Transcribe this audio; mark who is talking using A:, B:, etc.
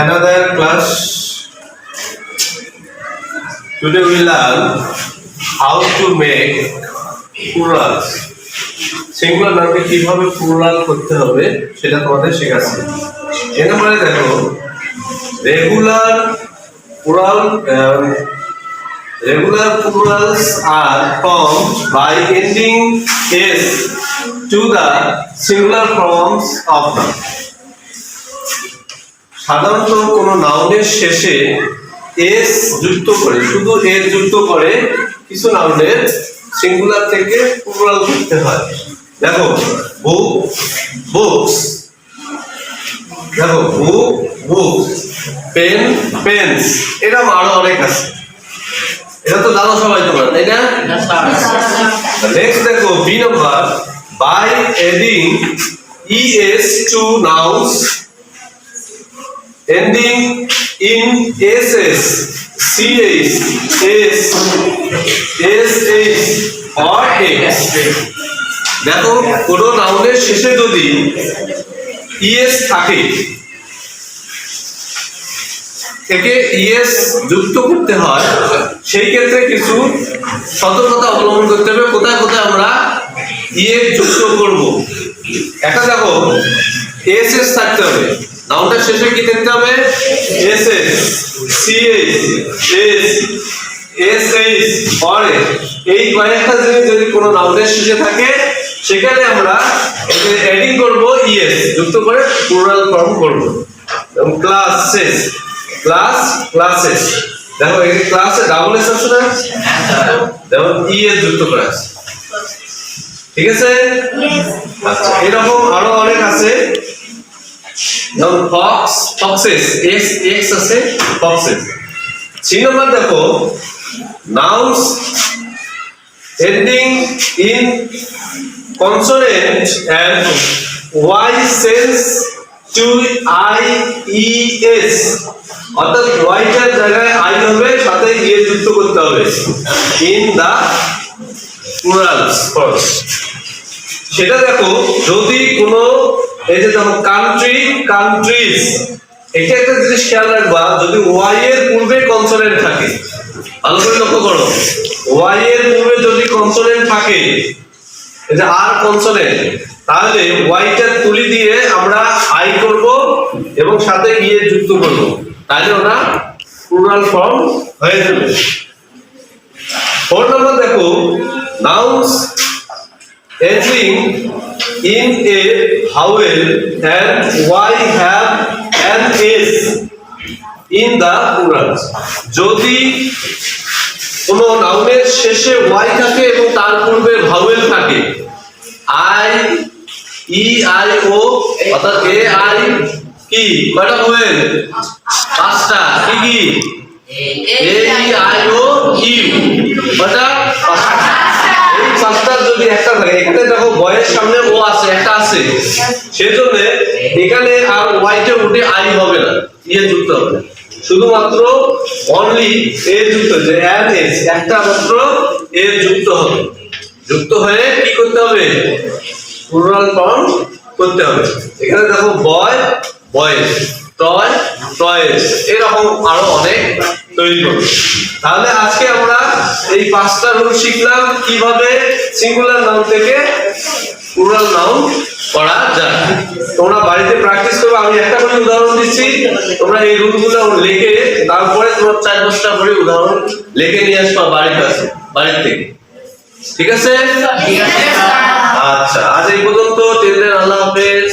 A: Another class. Today we learn how to make plurals. Singular নামকে কিভাবে plural করতে হবে সেটা তোমাদের শেখাচ্ছি। এরপরে দেখো regular plurals are formed by ending s to the singular forms of noun. সাধারণত কোন নাউনের শেষে s যুক্ত করে, শুধু s যুক্ত করে কিছু নাউনের সিঙ্গুলার থেকে প্লুরাল করতে হয়। দেখো বুক, বুকস, দেখো বুক, বুকস, পেন, পেন্স, এরকম আরো অনেক আছে। এটা তো জানো সবাই তোমরা, তাই না? নেক্সট দেখো B number, by adding es to nouns ending in ss, ch, s, sh or x. দেখো কোন নাউনের শেষে যদি es থাকে, একে es যুক্ত করতে হয়, সেই ক্ষেত্রে কিছু সতর্কতা অবলম্বন করতে হবে। কোথায় কোথায় আমরা es যুক্ত করব। একটা দেখো ss থাকতে হবে, নাউনটার শেষে কি থাকতে হবে? ss, ch, s, sh or এই কয়েকটা জিনিস যদি কোনো নাউনের শেষে থাকে সেখানে আমরা অ্যাডিং করব es যুক্ত করে প্লুরাল ফর্ম করব। যেমন ক্লাসেস, ক্লাস, ক্লাসেস, দেখো এই ক্লাসে ডাবল এস আছে না, যেমন es যুক্ত করা আছে। ঠিক আছে? আচ্ছা, এরকম আরো অনেক আছে। যেমন ফক্স, ফক্সেস, এস এক্স আছে, ফক্সেস। 3 নম্বর দেখো nouns ending in consonant and y sense to i e s, অর্থাৎ y এর জায়গায় i হবে, সাথে e যুক্ত করতে হবে in the plurals form। সেটা দেখো যদি কোনো, এই যে দেখো কান্ট্রি, কান্ট্রিজ, এটা একটা জিনিস খেয়াল রাখবা, যদি y এর পূর্বে কনসোনেন্ট থাকে, ভালো করে লক্ষ্য করো, y এর পূর্বে যদি কনসোনেন্ট থাকে, এই যে আর কনসোনেন্ট, তাহলে y টা তুলি দিয়ে আমরা i করব এবং সাথে e যুক্ত করব, তাহলে ওটা প্লুরাল ফর্ম হয়ে যাবে। 4 নম্বর দেখো nouns ending in a vowel and y have an s in the plurals. যদি কোন নাউনের শেষে y থাকে এবং তার পূর্বে ভাওয়েল থাকে, i, e, i, o, অর্থাৎ a, i কি কয়টা ভাওয়েল? 5টা। কি কি? a, e, i, o, u, কয়টা? 5টা। যদি একটা থাকে, এখানে দেখো বয়ের সামনে ও আছে, একটা আছে, সেজন্য এখানে আর y টা উঠে i হবে না, e যুক্ত হবে, শুধুমাত্র অনলি a যুক্ত হচ্ছে, and s একটা মাত্র a যুক্ত হবে, যুক্ত হয়ে কি করতে হবে? প্লুরাল ফর্ম করতে হবে। এখানে দেখো বয়, বয়েজ, টয়, টয়েজ, এরকম আরো অনেক তৈরি করবে। তাহলে আজকে আমরা এই 5টা রুল শিখলাম কিভাবে সিঙ্গুলার নাউন থেকে প্লুরাল নাউন করা যায়। তোমরা বাড়িতে প্র্যাকটিস করবে। আমি একটা করে উদাহরণ দিচ্ছি, তোমরা এই রুলগুলো লিখে তারপরে তোমরা 4-5টা করে উদাহরণ লিখে নিয়ে আসবা বাড়ি থেকে। ঠিক আছে? আচ্ছা, আজ এই পর্যন্ত। আল্লাহ হাফেজ।